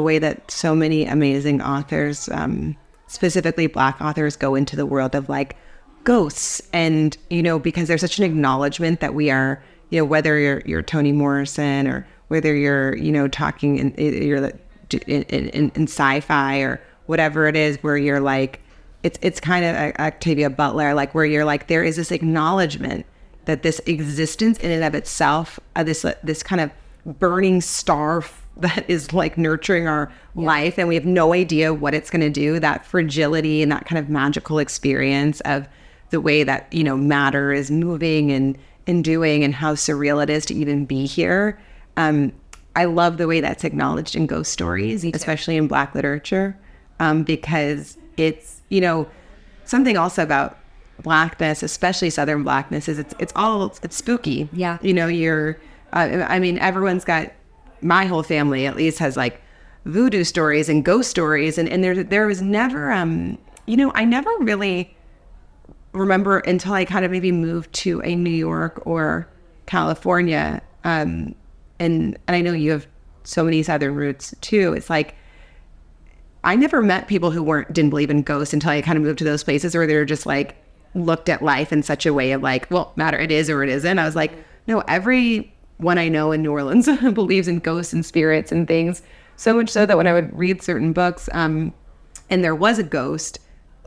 The way that so many amazing authors, specifically Black authors, go into the world of like ghosts, and because there's such an acknowledgement that we are, whether you're Toni Morrison or whether you're talking in sci-fi or whatever it is, where you're like, it's kind of Octavia Butler, like where you're like, there is this acknowledgement that this existence in and of itself, this kind of burning star that is like nurturing our life, and we have no idea what it's going to do. That fragility and that kind of magical experience of the way that matter is moving and doing, and how surreal it is to even be here. I love the way that's acknowledged in ghost stories, especially in Black literature, because it's something also about Blackness, especially Southern Blackness, is it's spooky. Yeah. Everyone's got, my whole family at least has like voodoo stories and ghost stories, and there was never I never really remember until I kind of maybe moved to a New York or California, and I know you have so many Southern roots too. It's like I never met people who didn't believe in ghosts until I kind of moved to those places, where they're just like looked at life in such a way of like, well, matter, it is or it isn't. I was like, no, everyone I know in New Orleans believes in ghosts and spirits and things. So much so that when I would read certain books, and there was a ghost,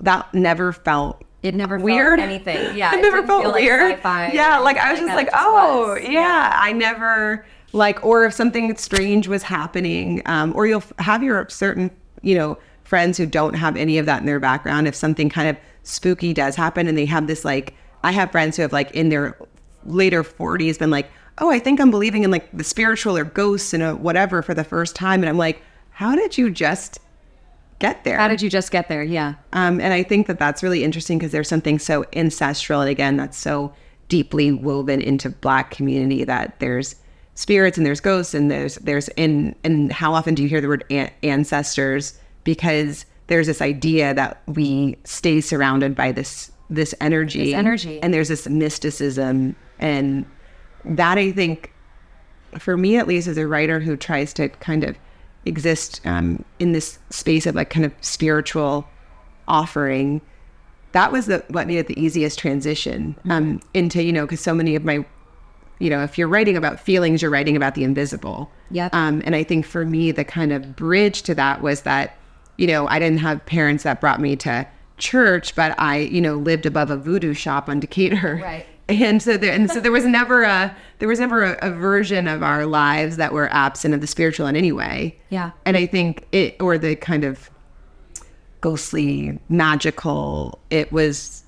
that never felt weird. Anything. Yeah. It never felt like weird. Sci-fi. Yeah. Like I was just like, oh yeah. I never or if something strange was happening, or you'll have your certain, friends who don't have any of that in their background. If something kind of spooky does happen and they have this, like, I have friends who have like in their later 40s been like, oh, I think I'm believing in like the spiritual or ghosts and whatever for the first time. And I'm like, how did you just get there? How did you just get there? Yeah. And I think that that's really interesting, because there's something so ancestral, and again, that's so deeply woven into Black community, that there's spirits and there's ghosts and and how often do you hear the word ancestors? Because there's this idea that we stay surrounded by this energy. And there's this mysticism, and that, I think, for me at least, as a writer who tries to kind of exist in this space of like kind of spiritual offering, that was what made it the easiest transition into, because so many of my, if you're writing about feelings, you're writing about the invisible. Yep. And I think for me, the kind of bridge to that was that, I didn't have parents that brought me to church, but I, lived above a voodoo shop on Decatur. Right. And so there was never a version of our lives that were absent of the spiritual in any way. Yeah. And I think or the kind of ghostly, magical, it was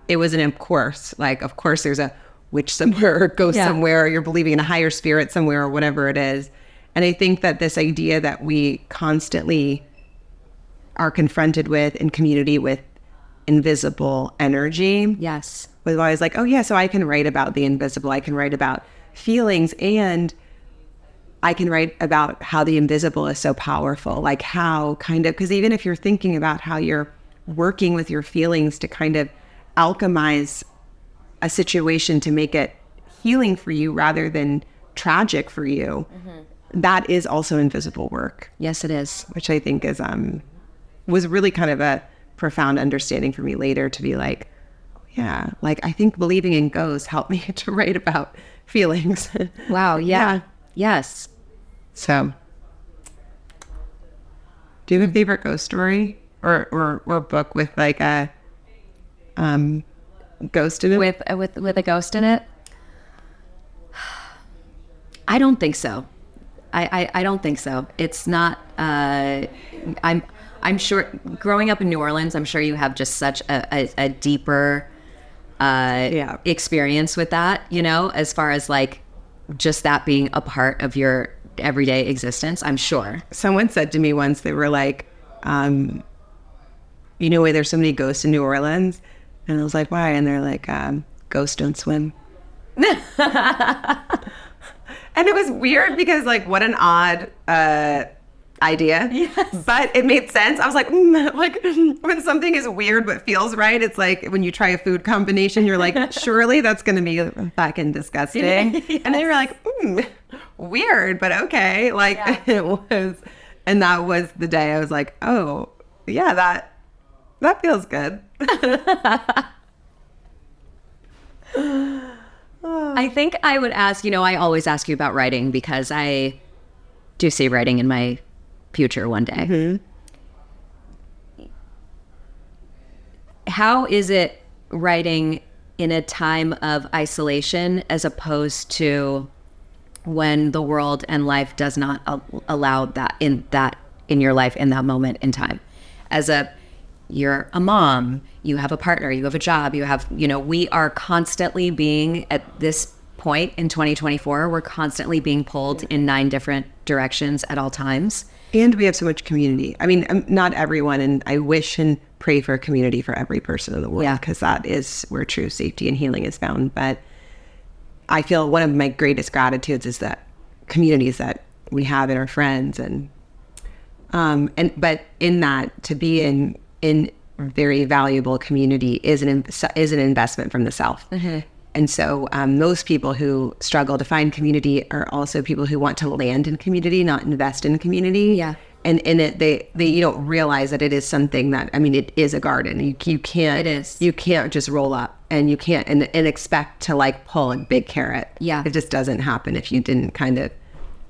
of course there's a witch somewhere or ghost somewhere, or you're believing in a higher spirit somewhere or whatever it is. And I think that this idea that we constantly are confronted with in community with invisible energy. Yes. Was always like, oh yeah, so I can write about the invisible. I can write about feelings, and I can write about how the invisible is so powerful. Like how kind of, because even if you're thinking about how you're working with your feelings to kind of alchemize a situation to make it healing for you rather than tragic for you, that is also invisible work. Yes, it is. Which I think is was really kind of a profound understanding for me later, to be like, yeah, like I think believing in ghosts helped me to write about feelings. Wow. Yeah. Yes. So, do you have a favorite ghost story or book with like a ghost in it? With a ghost in it? I don't think so. I don't think so. It's not. I'm sure growing up in New Orleans, I'm sure you have just such a deeper experience with that, as far as like just that being a part of your everyday existence, I'm sure. Someone said to me once, they were like, why there's so many ghosts in New Orleans? And I was like, why? And they're like, ghosts don't swim. And it was weird because like, what an odd idea. Yes. But it made sense. I was like, like when something is weird but feels right, it's like when you try a food combination, you're like, surely that's going to be fucking disgusting. Yes. And then you're like, weird, but okay. Like it was. And that was the day I was like, oh, yeah, that feels good. I think I would ask, I always ask you about writing because I do see writing in my future one day. Mm-hmm. How is it writing in a time of isolation as opposed to when the world and life does not allow that in your life in that moment in time? You're a mom, you have a partner, you have a job, we are constantly being, at this point in 2024, we're constantly being pulled in 9 different directions at all times. And we have so much community. I mean, not everyone, and I wish and pray for a community for every person in the world, because that is where true safety and healing is found. But I feel one of my greatest gratitudes is that communities that we have in our friends, but in that, to be in very valuable community is an investment from the self. Mm-hmm. And so those people who struggle to find community are also people who want to land in community, not invest in community. Yeah. And in it, they you don't realize that it is something that, I mean, it is a garden. You can't. It is. You can't just roll up and you can't and expect to like pull a big carrot. Yeah. It just doesn't happen if you didn't kind of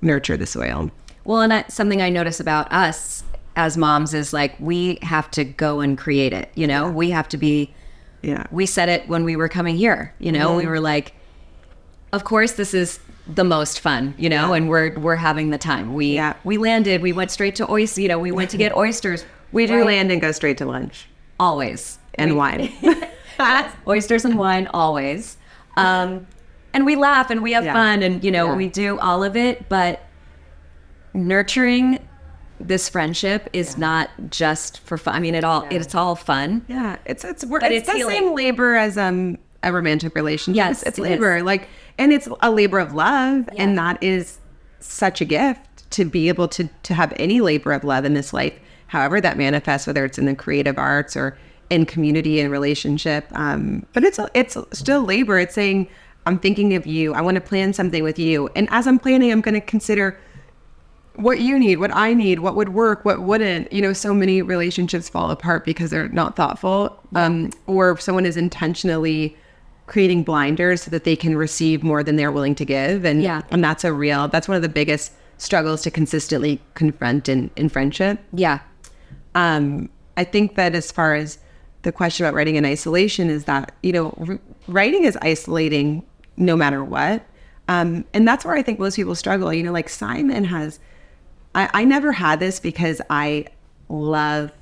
nurture the soil. Well, and something I notice about us as moms is like, we have to go and create it. We have to be. Yeah. We said it when we were coming here, mm-hmm. We were like, of course, this is the most fun, and we're having the time. We landed, we went straight to oysters, we went to get oysters. We do land and go straight to lunch. Always. And wine. Oysters and wine, always. And we laugh and we have fun and, we do all of it, but nurturing this friendship is not just for fun. I mean, it's all fun. Yeah, it's the healing. Same labor as a romantic relationship. Yes, it's labor. And it's a labor of love, and that is such a gift to be able to have any labor of love in this life, however that manifests, whether it's in the creative arts or in community and relationship. But it's still labor. It's saying, I'm thinking of you. I want to plan something with you, and as I'm planning, I'm going to consider what you need, what I need, what would work, what wouldn't. So many relationships fall apart because they're not thoughtful, or someone is intentionally creating blinders so that they can receive more than they're willing to give. And that's one of the biggest struggles to consistently confront in friendship. Yeah. I think that as far as the question about writing in isolation is that, writing is isolating no matter what. And that's where I think most people struggle. Like Simon has, I never had this because I love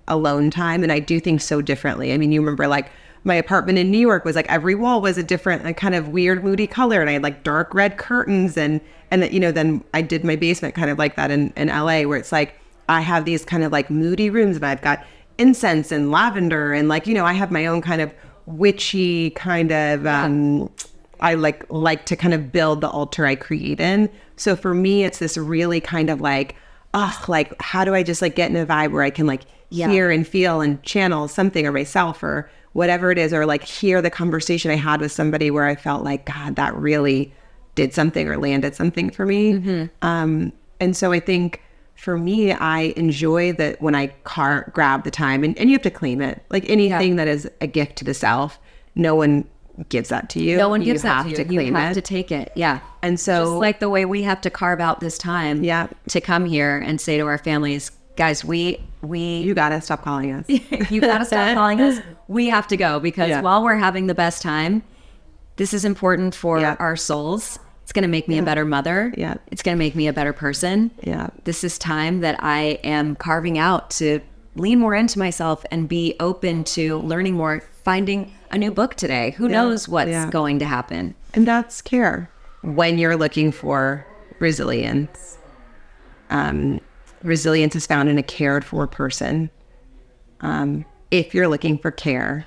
alone time and I do things so differently. I mean, you remember like my apartment in New York was like every wall was a different kind of weird moody color, and I had like dark red curtains and then I did my basement kind of like that in LA, where it's like I have these kind of like moody rooms and I've got incense and lavender and I have my own kind of witchy kind of I like to kind of build the altar I create in. So for me, it's this really kind of like how do I just like get in a vibe where I can like hear and feel and channel something or myself or whatever it is, or like hear the conversation I had with somebody where I felt like, God, that really did something or landed something for me. Mm-hmm. And so I think for me, I enjoy that when I grab the time and you have to claim it. Like anything that is a gift to the self, no one gives that to you. No one gives that to you. You have to take it. Yeah. And so just like the way we have to carve out this time to come here and say to our families, guys, you gotta stop calling us. You gotta stop calling us. We have to go because while we're having the best time, this is important for our souls. It's going to make me a better mother. Yeah. It's going to make me a better person. Yeah. This is time that I am carving out to lean more into myself and be open to learning more, finding a new book today. Who knows what's going to happen? And that's care. When you're looking for resilience, resilience is found in a cared for person. If you're looking for care,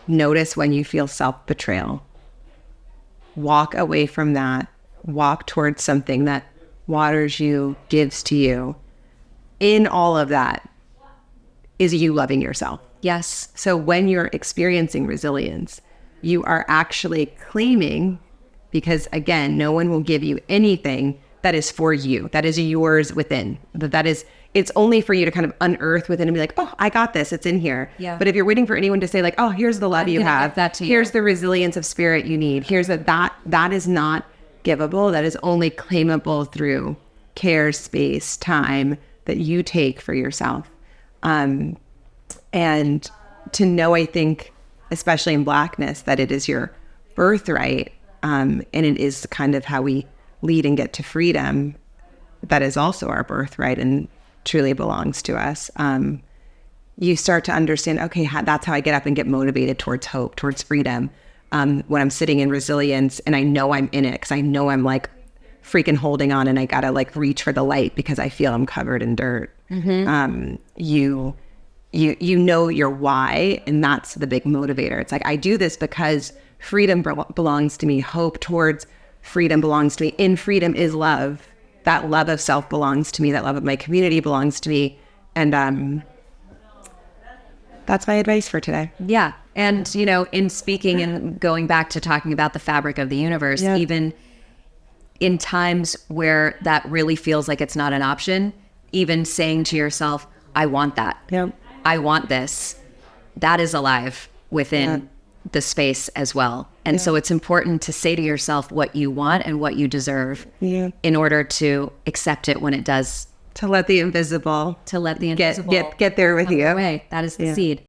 notice when you feel self-betrayal. Walk away from that. Walk towards something that waters you, gives to you. In all of that is you loving yourself. Yes. So when you're experiencing resilience, you are actually claiming, because again, no one will give you anything that is for you, that is yours within, it's only for you to kind of unearth within and be like, oh, I got this, it's in here. Yeah. But if you're waiting for anyone to say like, oh, here's the love you have, that to you. Here's the resilience of spirit you need, here's that is not givable. That is only claimable through care, space, time that you take for yourself. And to know, I think, especially in Blackness, that it is your birthright, and it is kind of how we lead and get to freedom. That is also our birthright and truly belongs to us. You start to understand, okay, that's how I get up and get motivated towards hope, towards freedom. When I'm sitting in resilience and I know I'm in it, because I know I'm like freaking holding on and I gotta like reach for the light because I feel I'm covered in dirt. You know your why, and that's the big motivator. It's like, I do this because freedom belongs to me. Hope towards freedom belongs to me. In freedom is love. That love of self belongs to me. That love of my community belongs to me. And that's my advice for today. Yeah. And, in speaking and going back to talking about the fabric of the universe, even in times where that really feels like it's not an option, even saying to yourself, I want that. Yeah. I want this. That is alive within the space as well. And so it's important to say to yourself what you want and what you deserve in order to accept it when it does. To let the invisible Get get there with you. Way. That is the seed.